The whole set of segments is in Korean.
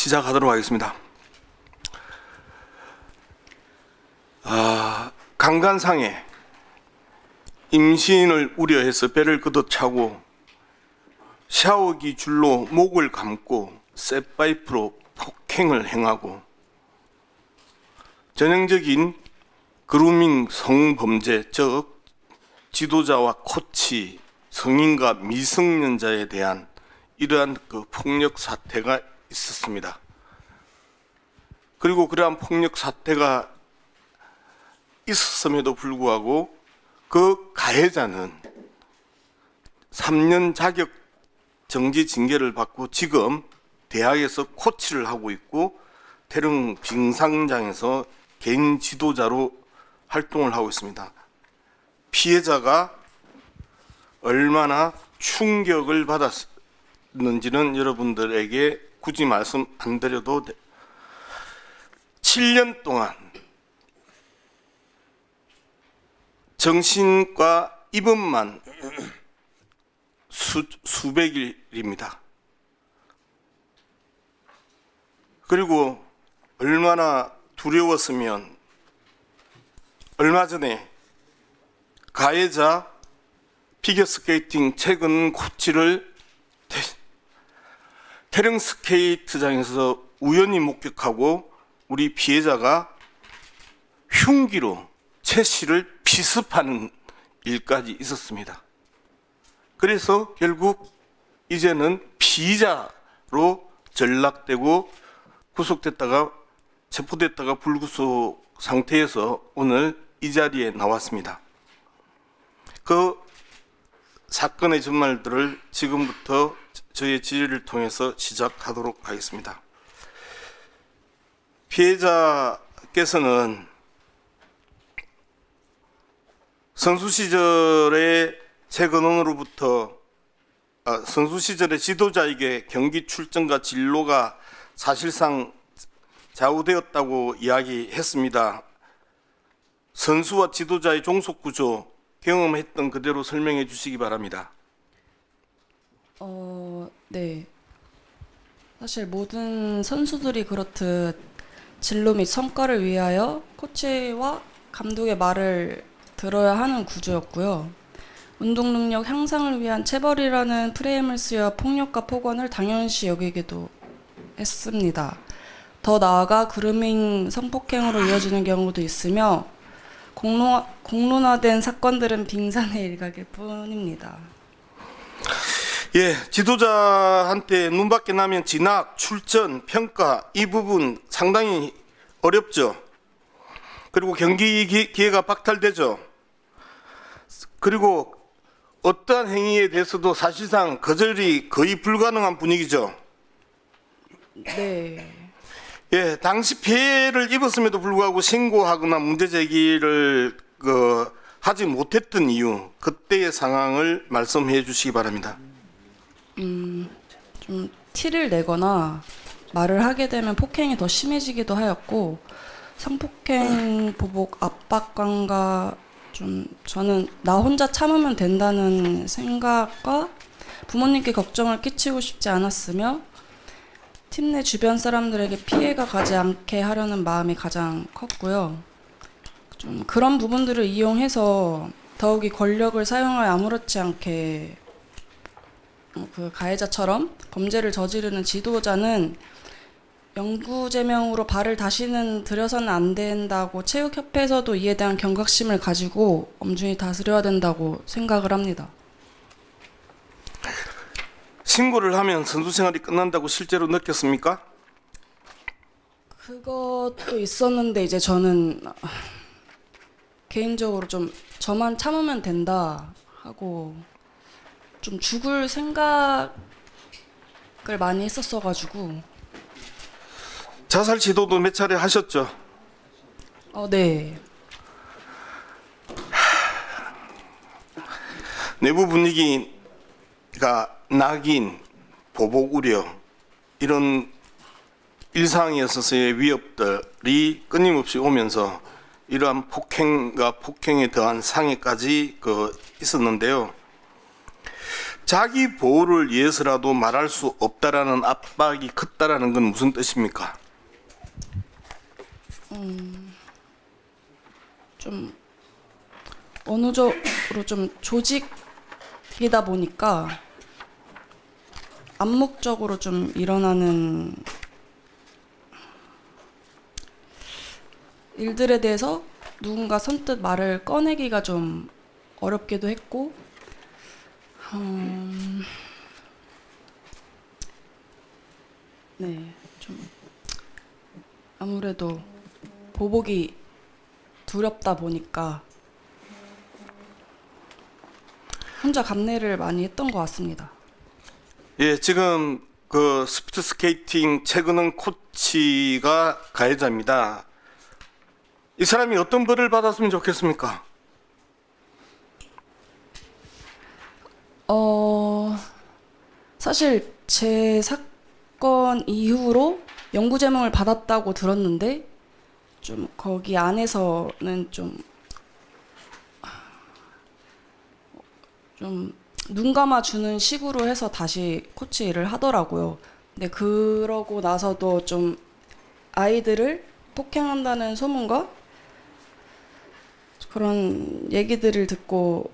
시작하도록 하겠습니다. 강간상해 임신을 우려해서 배를 걷어차고 샤워기 줄로 목을 감고 쇳파이프로 폭행을 행하고 전형적인 그루밍 성범죄, 즉 지도자와 코치, 성인과 미성년자에 대한 이러한 폭력 사태가 있었습니다. 그리고 그러한 폭력 사태가 있었음에도 불구하고 그 가해자는 3년 자격 정지 징계를 받고 지금 대학에서 코치를 하고 있고 태릉 빙상장에서 개인 지도자로 활동을 하고 있습니다. 피해자가 얼마나 충격을 받았는지는 여러분들에게 굳이 말씀 안 드려도 7년 동안 정신과 입원만 수백일입니다. 그리고 얼마나 두려웠으면 얼마 전에 가해자 피겨스케이팅 최근 코치를 태릉 스케이트장에서 우연히 목격하고 우리 피해자가 흉기로 최 씨를 피습하는 일까지 있었습니다. 그래서 결국 이제는 피의자로 전락되고 구속됐다가 체포됐다가 불구속 상태에서 오늘 이 자리에 나왔습니다. 그 사건의 전말들을 지금부터 저의 질의를 통해서 시작하도록 하겠습니다. 피해자께서는 선수 시절에 최근원으로부터 선수 시절의 지도자에게 경기 출전과 진로가 사실상 좌우되었다고 이야기했습니다. 선수와 지도자의 종속 구조 경험했던 그대로 설명해 주시기 바랍니다. 네. 사실 모든 선수들이 그렇듯 진로 및 성과를 위하여 코치와 감독의 말을 들어야 하는 구조였고요. 운동 능력 향상을 위한 체벌이라는 프레임을 쓰여 폭력과 폭언을 당연시 여기기도 했습니다. 더 나아가 그루밍 성폭행으로 이어지는 경우도 있으며 공론화된 사건들은 빙산의 일각일 뿐입니다. 예, 지도자한테 눈 밖에 나면 진학, 출전, 평가 이 부분 상당히 어렵죠. 그리고 경기 기회가 박탈되죠. 그리고 어떠한 행위에 대해서도 사실상 거절이 거의 불가능한 분위기죠. 네. 예, 당시 피해를 입었음에도 불구하고 신고하거나 문제 제기를 하지 못했던 이유, 그때의 상황을 말씀해 주시기 바랍니다. 좀 티를 내거나 말을 하게 되면 폭행이 더 심해지기도 하였고 성폭행 보복 압박감과 저는 나 혼자 참으면 된다는 생각과 부모님께 걱정을 끼치고 싶지 않았으며 팀 내 주변 사람들에게 피해가 가지 않게 하려는 마음이 가장 컸고요. 좀 그런 부분들을 이용해서 더욱이 권력을 사용하여 아무렇지 않게 그 가해자처럼 범죄를 저지르는 지도자는 영구제명으로 발을 다시는 들여서는 안 된다고 체육협회에서도 이에 대한 경각심을 가지고 엄중히 다스려야 된다고 생각을 합니다. 신고를 하면 선수 생활이 끝난다고 실제로 느꼈습니까? 그것도 있었는데 이제 저는 개인적으로 좀 저만 참으면 된다 하고 좀 죽을 생각을 많이 했었어가지고. 자살 시도도 몇 차례 하셨죠? 네. 내부 분위기가 낙인, 보복 우려 이런 일상에 있어서의 위협들이 끊임없이 오면서 이러한 폭행과 폭행에 더한 상해까지 있었는데요. 자기 보호를 위해서라도 말할 수 없다라는 압박이 컸다라는 건 무슨 뜻입니까? 좀 어느 정도 좀 조직이다 보니까 암묵적으로 좀 일어나는 일들에 대해서 누군가 선뜻 말을 꺼내기가 좀 어렵기도 했고, 네, 좀 아무래도 보복이 두렵다 보니까 혼자 감내를 많이 했던 것 같습니다. 예, 지금 그 스피드 스케이팅 최근은 코치가 가해자입니다. 이 사람이 어떤 벌을 받았으면 좋겠습니까? 사실 제 사건 이후로 영구 제명을 받았다고 들었는데 좀 거기 안에서는 좀 눈 감아 주는 식으로 해서 다시 코치 일을 하더라고요. 근데 그러고 나서도 좀 아이들을 폭행한다는 소문과 그런 얘기들을 듣고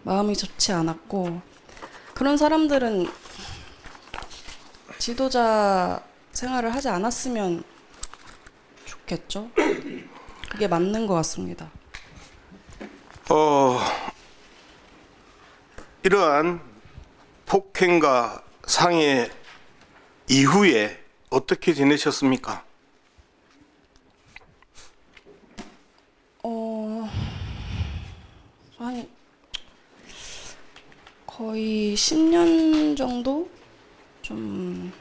마음이 좋지 않았고, 그런 사람들은 지도자 생활을 하지 않았으면 좋겠죠. 그게 맞는 것 같습니다. 이러한 폭행과 상해 이후에 어떻게 지내셨습니까? 한 거의 10년 정도 좀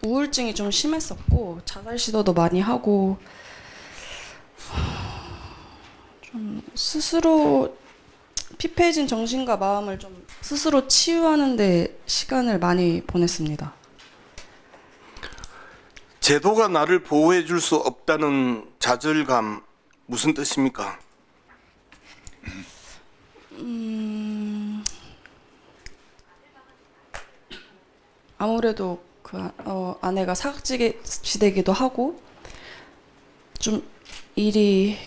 우울증이 좀 심했었고 자살 시도도 많이 하고 좀 스스로 피폐해진 정신과 마음을 좀 스스로 치유하는 데 시간을 많이 보냈습니다. 제도가 나를 보호해 줄 수 없다는 좌절감 무슨 뜻입니까? 아무래도 그 아내가 사각지대기도 하고 좀 일이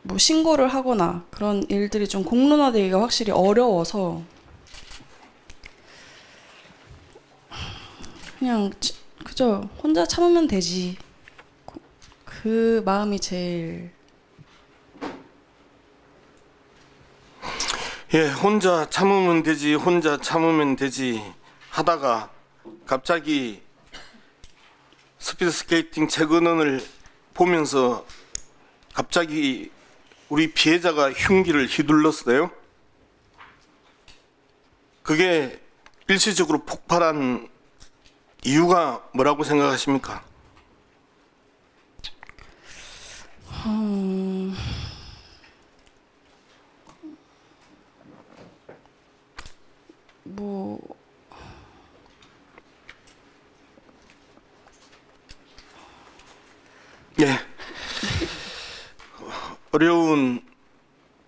뭐 신고를 하거나 그런 일들이 좀 공론화되기가 확실히 어려워서 그냥 그저 혼자 참으면 되지, 그 마음이 제일. 예, 혼자 참으면 되지, 혼자 참으면 되지 하다가 갑자기 스피드 스케이팅 최근원을 보면서 갑자기 우리 피해자가 흉기를 휘둘렀어요. 그게 일시적으로 폭발한 이유가 뭐라고 생각하십니까? 뭐 예. 어려운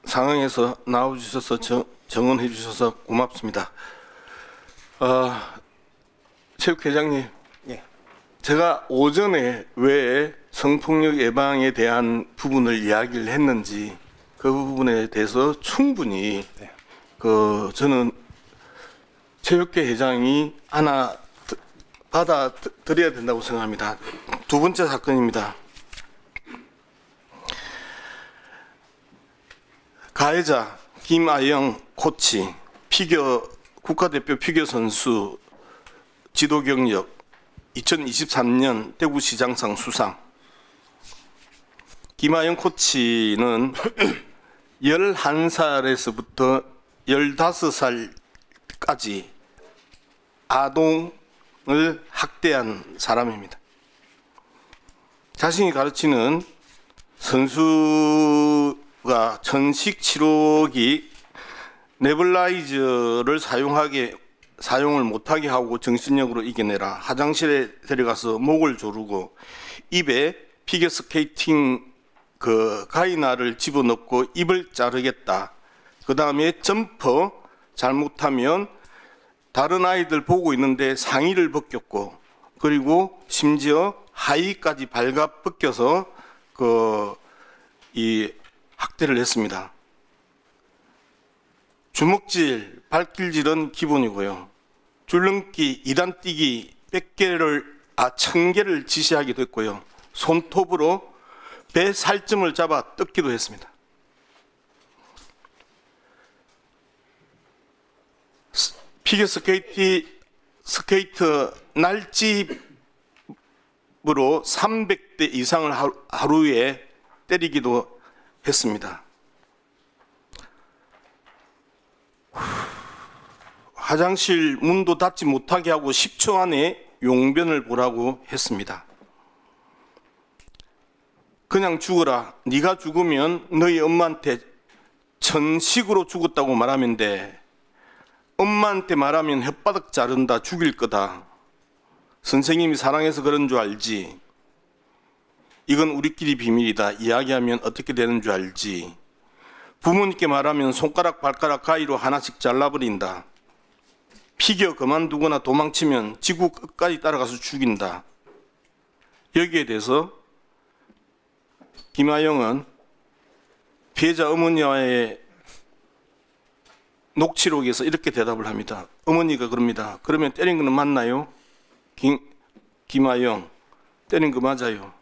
상황에서 나와주셔서 정언해 주셔서 고맙습니다. 체육회장님, 예. 제가 오전에 왜 성폭력 예방에 대한 부분을 이야기를 했는지 그 부분에 대해서 충분히 네. 저는 체육회 회장이 하나 받아들여야 된다고 생각합니다. 두 번째 사건입니다. 가해자 김아영 코치, 국가대표 피겨 선수 지도 경력 2023년 대구시장상 수상. 김아영 코치는 11살에서부터 15살까지 아동을 학대한 사람입니다. 자신이 가르치는 선수가 전식 치료기 네블라이저를 사용을 못하게 하고 정신력으로 이겨내라. 화장실에 데려가서 목을 조르고 입에 피겨 스케이팅 가이나를 집어넣고 입을 자르겠다. 그 다음에 점퍼 잘못하면 다른 아이들 보고 있는데 상의를 벗겼고, 그리고 심지어 하의까지 발갑 벗겨서 이 학대를 했습니다. 주먹질, 발길질은 기본이고요. 줄넘기, 2단 뛰기 1000개를 지시하기도 했고요. 손톱으로 배 살점을 잡아 뜯기도 했습니다. 피겨 스케이트 날집으로 300대 이상을 하루에 때리기도 했습니다. 화장실 문도 닫지 못하게 하고 10초 안에 용변을 보라고 했습니다. 그냥 죽어라. 네가 죽으면 너희 엄마한테 천식으로 죽었다고 말하면 돼. 엄마한테 말하면 혓바닥 자른다, 죽일 거다. 선생님이 사랑해서 그런 줄 알지. 이건 우리끼리 비밀이다. 이야기하면 어떻게 되는 줄 알지. 부모님께 말하면 손가락 발가락 가위로 하나씩 잘라버린다. 피겨 그만두거나 도망치면 지구 끝까지 따라가서 죽인다. 여기에 대해서 김하영은 피해자 어머니와의 녹취록에서 이렇게 대답을 합니다. 어머니가 그럽니다. 그러면 때린 거는 맞나요? 김하영, 때린 거 맞아요.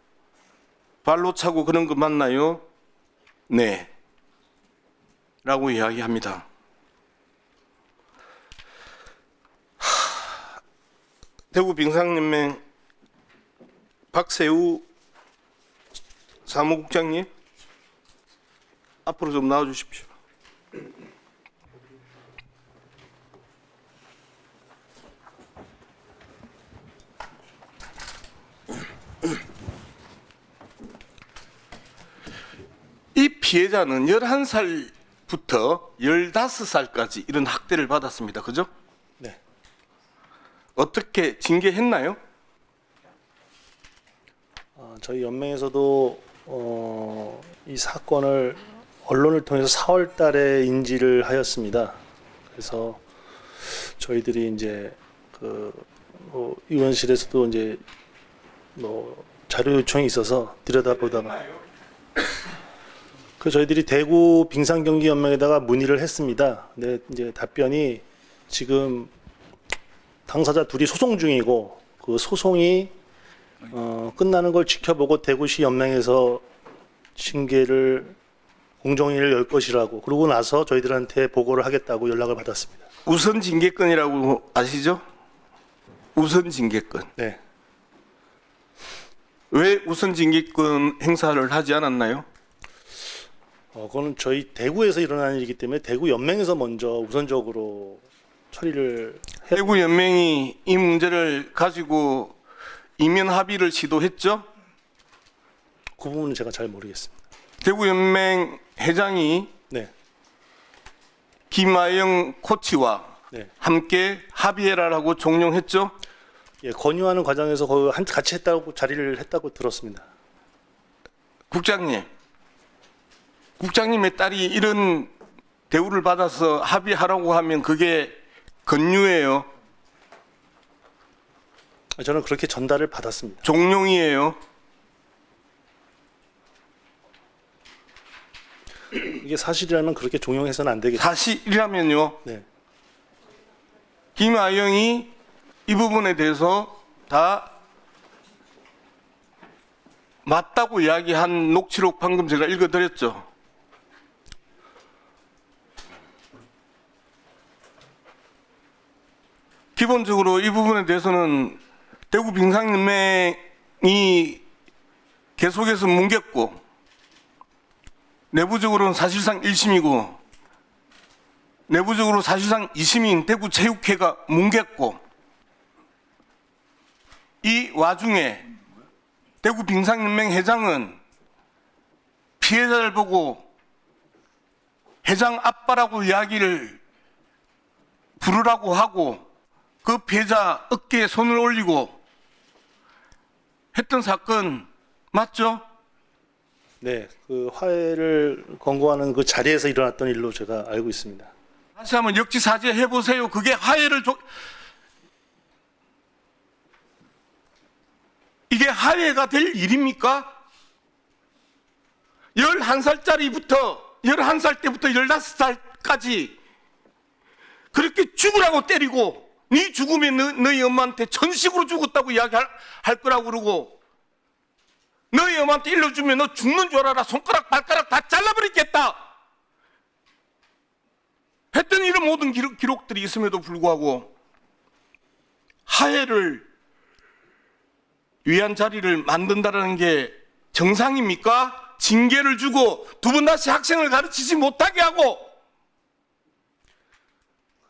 발로 차고 그런 거 맞나요? 네. 라고 이야기합니다. 대구 빙상연맹 박세우 사무국장님, 앞으로 좀 나와 주십시오. 이 피해자는 11살부터 15살까지 이런 학대를 받았습니다. 그죠? 네. 어떻게 징계했나요? 저희 연맹에서도 이 사건을 언론을 통해서 4월 달에 인지를 하였습니다. 그래서 저희들이 이제 의원실에서도 이제 자료 요청이 있어서 들여다보다가 저희들이 대구 빙상경기연맹에다가 문의를 했습니다. 근데 이제 답변이 지금 당사자 둘이 소송 중이고 그 소송이 끝나는 걸 지켜보고 대구시 연맹에서 징계를 공정위를 열 것이라고, 그러고 나서 저희들한테 보고를 하겠다고 연락을 받았습니다. 우선 징계권이라고 아시죠? 우선 징계권. 네. 왜 우선 징계권 행사를 하지 않았나요? 그거는 저희 대구에서 일어난 일이기 때문에 대구 연맹에서 먼저 우선적으로 처리를 대구 연맹이 이 문제를 가지고 이면 합의를 시도했죠? 그 부분은 제가 잘 모르겠습니다. 대구 연맹 회장이 네. 김하영 코치와 네. 함께 합의해라라고 종용했죠? 예, 권유하는 과정에서 거의 같이 했다고 자리를 했다고 들었습니다. 국장님의 딸이 이런 대우를 받아서 합의하라고 하면 그게 권유예요? 저는 그렇게 전달을 받았습니다. 종용이에요? 이게 사실이라면 그렇게 종용해서는 안 되겠죠. 사실이라면요? 네. 김하영이 이 부분에 대해서 다 맞다고 이야기한 녹취록 방금 제가 읽어드렸죠. 기본적으로 이 부분에 대해서는 대구 빙상연맹이 계속해서 뭉갰고 내부적으로는 사실상 1심이고 내부적으로 사실상 2심인 대구체육회가 뭉갰고 이 와중에 대구 빙상연맹 회장은 피해자를 보고 회장 아빠라고 이야기를 부르라고 하고 그 피해자 어깨에 손을 올리고 했던 사건 맞죠? 네, 그 화해를 권고하는 그 자리에서 일어났던 일로 제가 알고 있습니다. 다시 한번 역지사지 해보세요. 그게 이게 하해가 될 일입니까? 11살 때부터 15살까지 그렇게 죽으라고 때리고 네 죽으면 너희 엄마한테 천식으로 죽었다고 이야기할 거라고 그러고 너희 엄마한테 일러주면 너 죽는 줄 알아라. 손가락 발가락 다 잘라버리겠다 했던 이런 모든 기록들이 있음에도 불구하고 하해를 위한 자리를 만든다는 게 정상입니까? 징계를 주고 두 번 다시 학생을 가르치지 못하게 하고.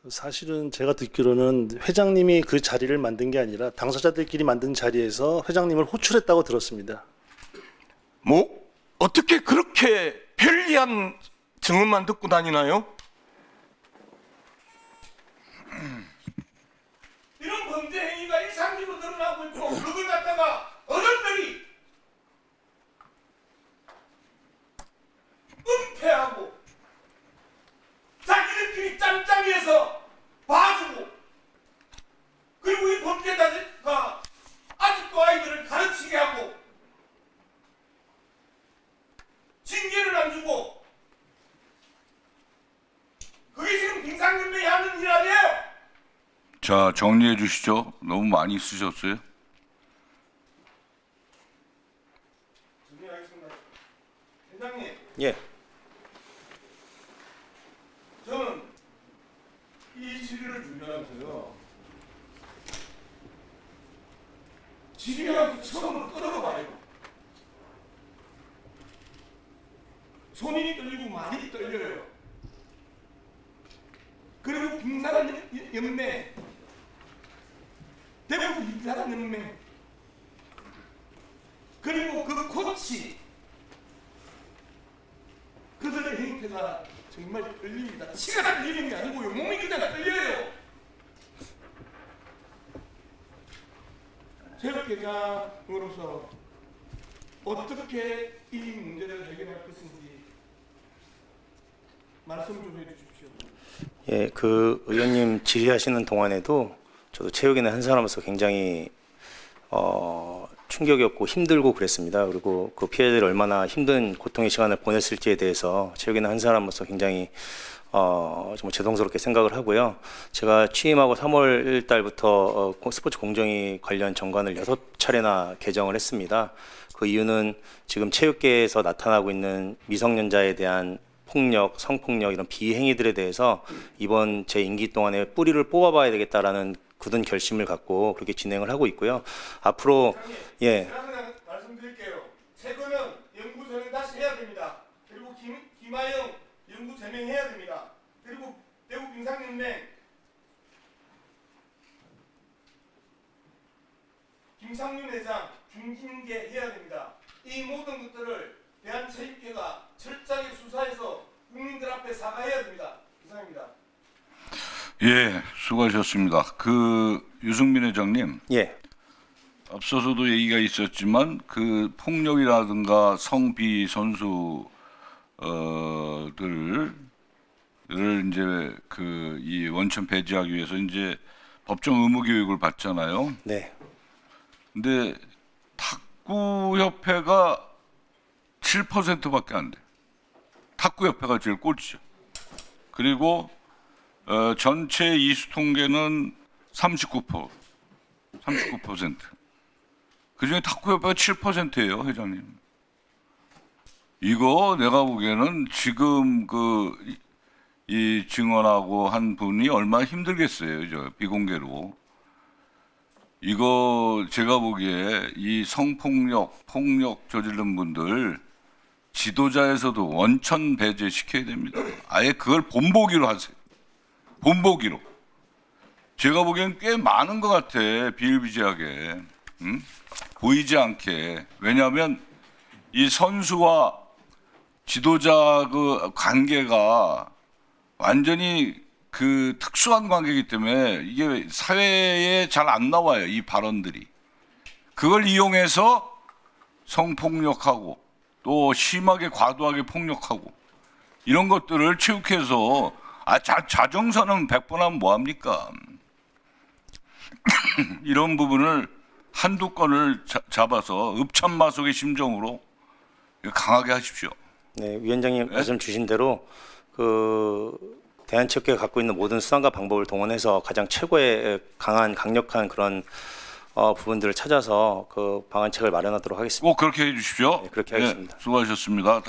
사실은 제가 듣기로는 회장님이 그 자리를 만든 게 아니라 당사자들끼리 만든 자리에서 회장님을 호출했다고 들었습니다. 뭐 어떻게 그렇게 편리한 증언만 듣고 다니나요? 이런 범죄 행위가 일상적으로 드러나고 있고 그걸 갖다가 어른들이 은폐하고 자기들끼리 짬짬이해서 봐주고 그리고 이 범죄자가 아직도 아이들을 가르치게 하고 징계를 안 주고 그게 지금 빙상연맹이 하는 일 아니에요? 자, 정리해 주시죠. 너무 많이 쓰셨어요. 정리하겠습니다. 회장님, 예. 저는 이 질의를 준비하면서요. 질의하면서 처음으로 떨어봐요. 손이 떨리고 많이 떨려요. 그리고 빙산연맹, 대구 빙산연맹, 그리고 그 코치, 그들의 행태가 정말 떨립니다. 치가 떨리는 게 아니고요. 몸이 그냥 떨려요. 체육회장으로서 어떻게 이 문제를 해결할 것인지 말씀 좀 해주십시오. 예, 그 의원님 질의하시는 동안에도 저도 체육인의 한 사람으로서 굉장히 충격이었고 힘들고 그랬습니다. 그리고 그 피해자들이 얼마나 힘든 고통의 시간을 보냈을지에 대해서 체육인의 한 사람으로서 굉장히 정말 죄송스럽게 생각을 하고요. 제가 취임하고 3월 1달부터 스포츠 공정위 관련 정관을 6차례나 개정을 했습니다. 그 이유는 지금 체육계에서 나타나고 있는 미성년자에 대한 폭력, 성폭력 이런 비행위들에 대해서 이번 제 임기 동안에 뿌리를 뽑아봐야 되겠다라는 굳은 결심을 갖고 그렇게 진행을 하고 있고요. 앞으로 제가 그냥 말씀드릴게요. 최근은 연구 제명 다시 해야 됩니다. 그리고 김하영 연구 제명해야 됩니다. 그리고 대구 빙상연맹 김상윤 회장 중징계 해야 됩니다. 이 모든 것들을 대한체육회가 철저하게 수사해서 국민들 앞에 사과해야 됩니다. 이상입니다. 예, 수고하셨습니다. 유승민 회장님, 예, 앞서서도 얘기가 있었지만 그 폭력이라든가 성비 선수들을 이제 이 원천 배제하기 위해서 이제 법정 의무 교육을 받잖아요. 네, 근데 탁구협회가 7%밖에 안 돼. 탁구협회가 제일 꼴찌죠. 그리고 전체 이수 통계는 39%. 그중에 탁구협회가 7%예요, 회장님. 이거 내가 보기에는 지금 이 증언하고 한 분이 얼마나 힘들겠어요, 저 비공개로. 이거 제가 보기에 이 성폭력, 폭력 저지른 분들 지도자에서도 원천 배제시켜야 됩니다. 아예 그걸 본보기로 하세요. 본보기로. 제가 보기엔 꽤 많은 것 같아, 비일비재하게. 응? 보이지 않게. 왜냐하면 이 선수와 지도자 그 관계가 완전히 그 특수한 관계이기 때문에 이게 사회에 잘 안 나와요, 이 발언들이. 그걸 이용해서 성폭력하고 또 심하게 과도하게 폭력하고 이런 것들을 체육회에서 자정선언 100번 하면 뭐 합니까? 이런 부분을 한두 건을 잡아서 읍참마속의 심정으로 강하게 하십시오. 네, 위원장님 말씀 주신 대로 그 대한체육회가 갖고 있는 모든 수단과 방법을 동원해서 가장 최고의 강력한 그런 부분들을 찾아서 그 방안책을 마련하도록 하겠습니다. 꼭 그렇게 해주십시오. 네, 그렇게 하겠습니다. 수고하셨습니다.